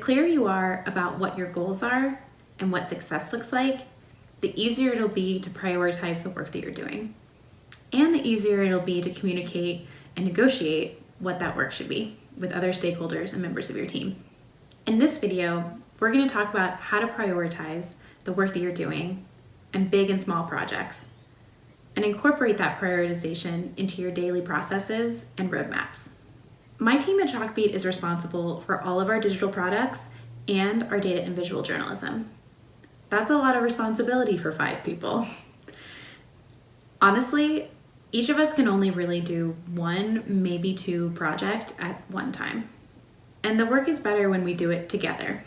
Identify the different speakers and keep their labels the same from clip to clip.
Speaker 1: clearer you are about what your goals are and what success looks like, the easier it'll be to prioritize the work that you're doing. And the easier it'll be to communicate and negotiate what that work should be with other stakeholders and members of your team. In this video, we're going to talk about how to prioritize the work that you're doing and big and small projects, and incorporate that prioritization into your daily processes and roadmaps. My team at Chalkbeat is responsible for all of our digital products and our data and visual journalism. That's a lot of responsibility for 5 people. Honestly, each of us can only really do 1, maybe 2 projects at one time. And the work is better when we do it together.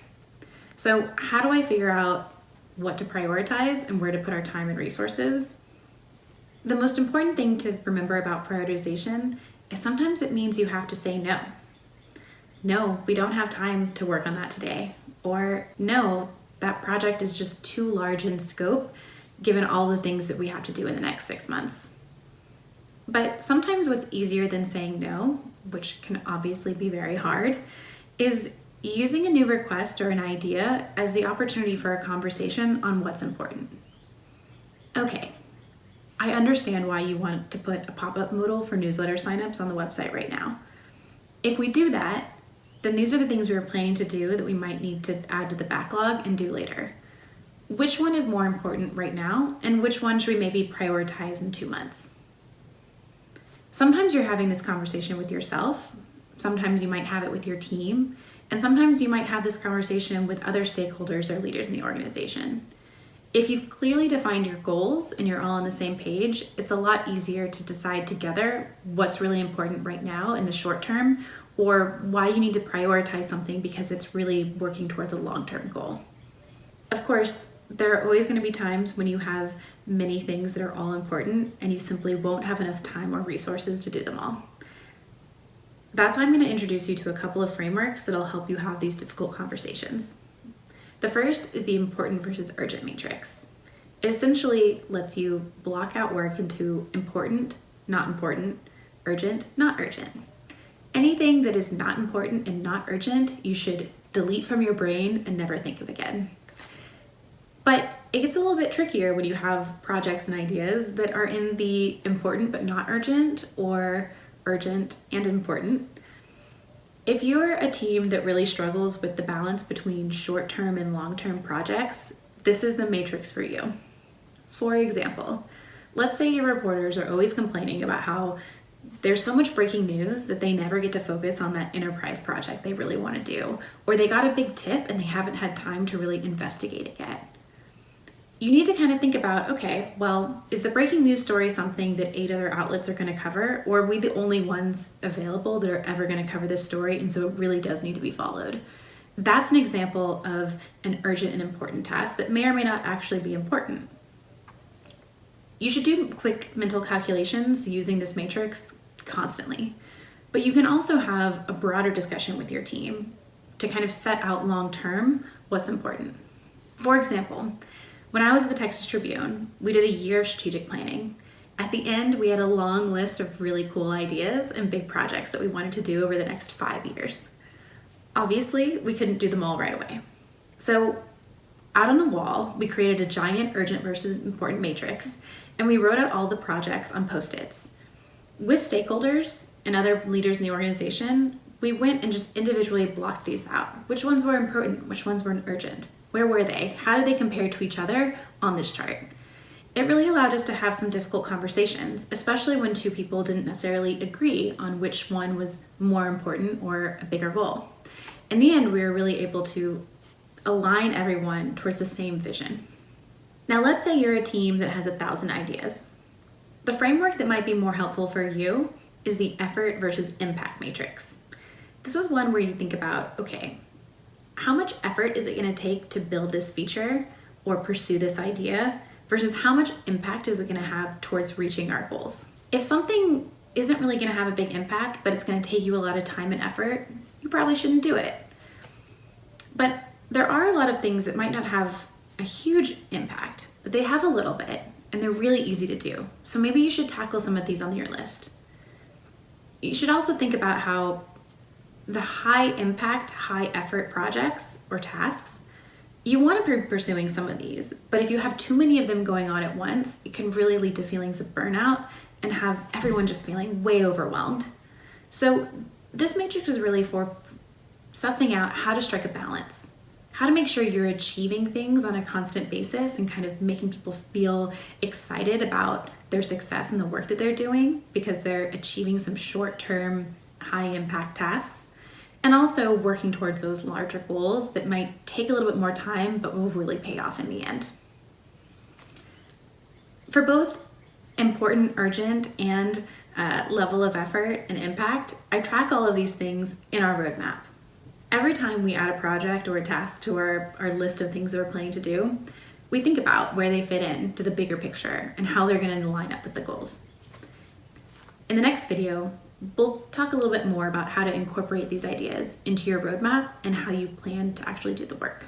Speaker 1: So how do I figure out what to prioritize and where to put our time and resources? The most important thing to remember about prioritization is sometimes it means you have to say no. No, we don't have time to work on that today. Or no, that project is just too large in scope given all the things that we have to do in the next 6 months. But sometimes what's easier than saying no, which can obviously be very hard, is using a new request or an idea as the opportunity for a conversation on what's important. Okay, I understand why you want to put a pop-up modal for newsletter signups on the website right now. If we do that, then these are the things we were planning to do that we might need to add to the backlog and do later. Which one is more important right now, and which one should we maybe prioritize in 2 months? Sometimes you're having this conversation with yourself, sometimes you might have it with your team, and sometimes you might have this conversation with other stakeholders or leaders in the organization. If you've clearly defined your goals and you're all on the same page, it's a lot easier to decide together what's really important right now in the short term, or why you need to prioritize something because it's really working towards a long-term goal. Of course, there are always going to be times when you have many things that are all important and you simply won't have enough time or resources to do them all. That's why I'm going to introduce you to a couple of frameworks that'll help you have these difficult conversations. The first is the important versus urgent matrix. It essentially lets you block out work into important, not important, urgent, not urgent. Anything that is not important and not urgent, you should delete from your brain and never think of again. But it gets a little bit trickier when you have projects and ideas that are in the important but not urgent, or urgent and important. If you're a team that really struggles with the balance between short-term and long-term projects, this is the matrix for you. For example, let's say your reporters are always complaining about how there's so much breaking news that they never get to focus on that enterprise project they really want to do, or they got a big tip and they haven't had time to really investigate it yet. You need to kind of think about, okay, well, is the breaking news story something that 8 other outlets are going to cover, or are we the only ones available that are ever going to cover this story, and so it really does need to be followed? That's an example of an urgent and important task that may or may not actually be important. You should do quick mental calculations using this matrix constantly, but you can also have a broader discussion with your team to kind of set out long-term what's important. For example, when I was at the Texas Tribune, we did a year of strategic planning. At the end, we had a long list of really cool ideas and big projects that we wanted to do over the next 5 years. Obviously, we couldn't do them all right away. So out on the wall, we created a giant urgent versus important matrix, and we wrote out all the projects on Post-its. With stakeholders and other leaders in the organization, we went and just individually blocked these out. Which ones were important? Which ones were urgent? Where were they? How did they compare to each other on this chart? It really allowed us to have some difficult conversations, especially when 2 people didn't necessarily agree on which one was more important or a bigger goal. In the end, we were really able to align everyone towards the same vision. Now, let's say you're a team that has 1,000 ideas. The framework that might be more helpful for you is the effort versus impact matrix. This is one where you think about, okay, how much effort is it going to take to build this feature or pursue this idea versus how much impact is it going to have towards reaching our goals? If something isn't really going to have a big impact, but it's going to take you a lot of time and effort, you probably shouldn't do it. But there are a lot of things that might not have a huge impact, but they have a little bit, and they're really easy to do. So maybe you should tackle some of these on your list. You should also think about how the high impact, high effort projects or tasks, you want to be pursuing some of these, but if you have too many of them going on at once, it can really lead to feelings of burnout and have everyone just feeling way overwhelmed. So this matrix is really for sussing out how to strike a balance, how to make sure you're achieving things on a constant basis and kind of making people feel excited about their success and the work that they're doing because they're achieving some short-term, high-impact tasks, and also working towards those larger goals that might take a little bit more time but will really pay off in the end. For both important, urgent, and level of effort and impact, I track all of these things in our roadmap. Every time we add a project or a task to our list of things that we're planning to do, we think about where they fit in to the bigger picture and how they're going to line up with the goals. In the next video, we'll talk a little bit more about how to incorporate these ideas into your roadmap and how you plan to actually do the work.